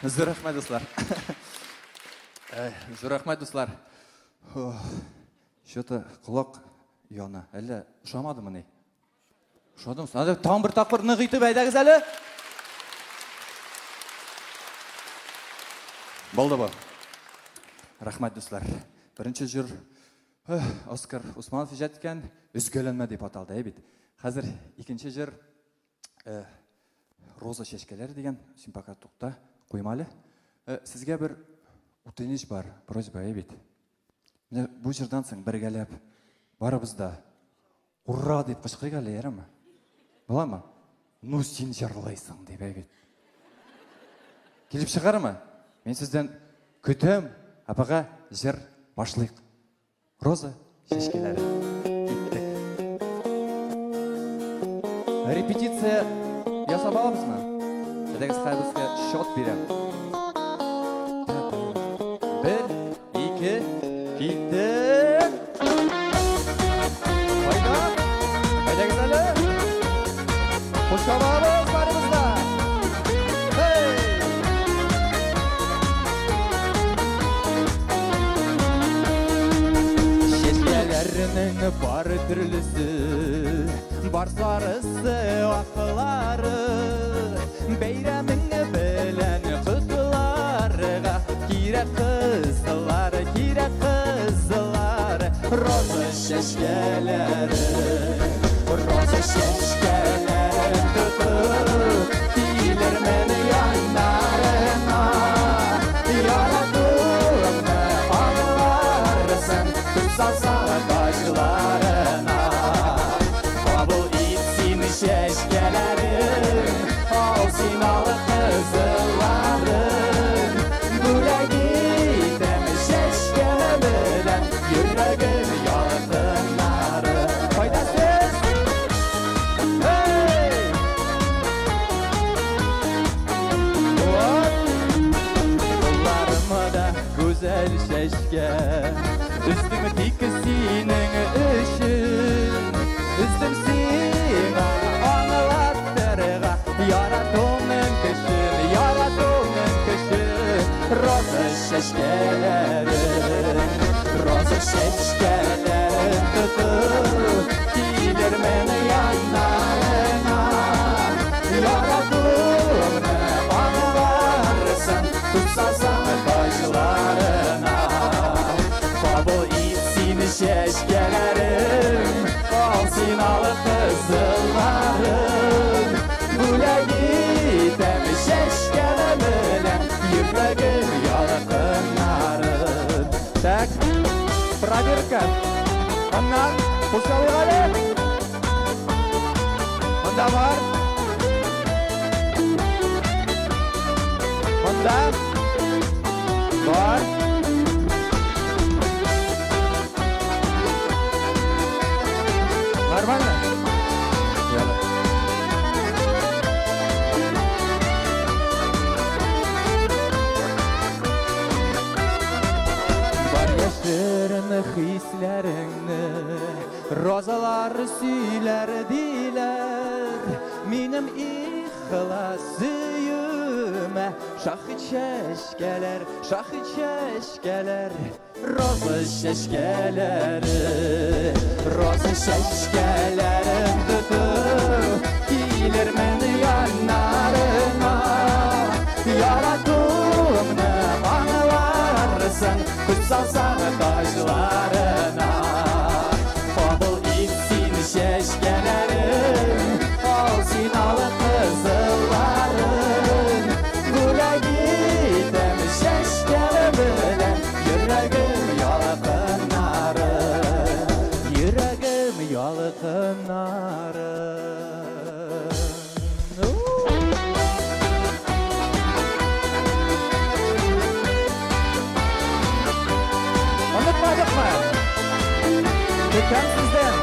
Зор рахмет, достар. Зор рахмет, достар. Что-то құлақ ұяна. Әлі ұшамады мұны? Ұшадым. Там бір тақпыр нық үйтіп әйдәгіз әлі? Болды бұл. Рахмет, достар. Бірінші жүр Оскар Усманов жеткен «Үзгөленме» деп аталды, бит. Қазір екінші жүр Роза шешкелер деген симпатиктықта қоймалы. Сізге бір өтініш бар, просьба, бит. Бұл жерден соң біргелеп барыбызда «Ура!» деп қышқырайық әлі, ерімі? Бола ма? «Ну, сен жарлайсың» деп, бит. Келіп шығар ма? Мен сізден күтім, апаға жыр башлайық. Роза шешкелері. Кеттік. Репетиция ясап аламыз ма? Әдәгіз қайбызға шот берем. 1, 2, кеттік. Қайда? Әдәгіз әлі? Қошабабыз барымызда. Бар түрлісі, бар сарысы, ақылары, бейрәмің білән құтыларға, керек қызылар, роза шешкелері, тұтып, келер мені яндарына, яратуымды аңларысың, күтсалсаға башыларына. Қабыл етсін шешкелерін, ал синалы қызыларын, бүләк етім шешкелерін, жүрегім ялқынары. Қайдасыз? Қолдарымы да көзәл шешке, үстімі тек сенің үшін, үстім сені аңылаттырға, яратуның күшін, роза шешкелерін тұтып, келер мені яндарына, яратуыңды аңыларысың, күтсалсаң бажыларына. Қабыл етсін шешкелерін, ал синалы қызыларын, бүләк етім шешкелерін, жүрегім ялқынарын. Так, проверка. Оннан, қосауы ғалі. Онда бар. Онда бар. Нормально? Яла. Бар яшырын хисләріңні, розалар сөйлер дейлер, минем ихлас сөйіме, шахид шешкелер, роза шешкелерін тұтып, келер мені яндарына, яратуыңды аңыларысың, күтсалсаң бажыларына. Қабыл етсін шешкелерін, ал синалы қызыларын, бүләк етім шешкелерін, жүрегім ялқынары. Unutmadık mı? Lütfen sizden.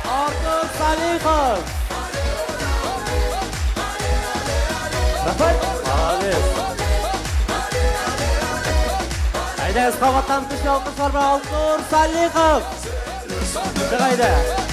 Artur Salihov. Rafet. Әйдәгіз қабаттан күш алқыш бар ма? Алтур Салихов. Шығайда.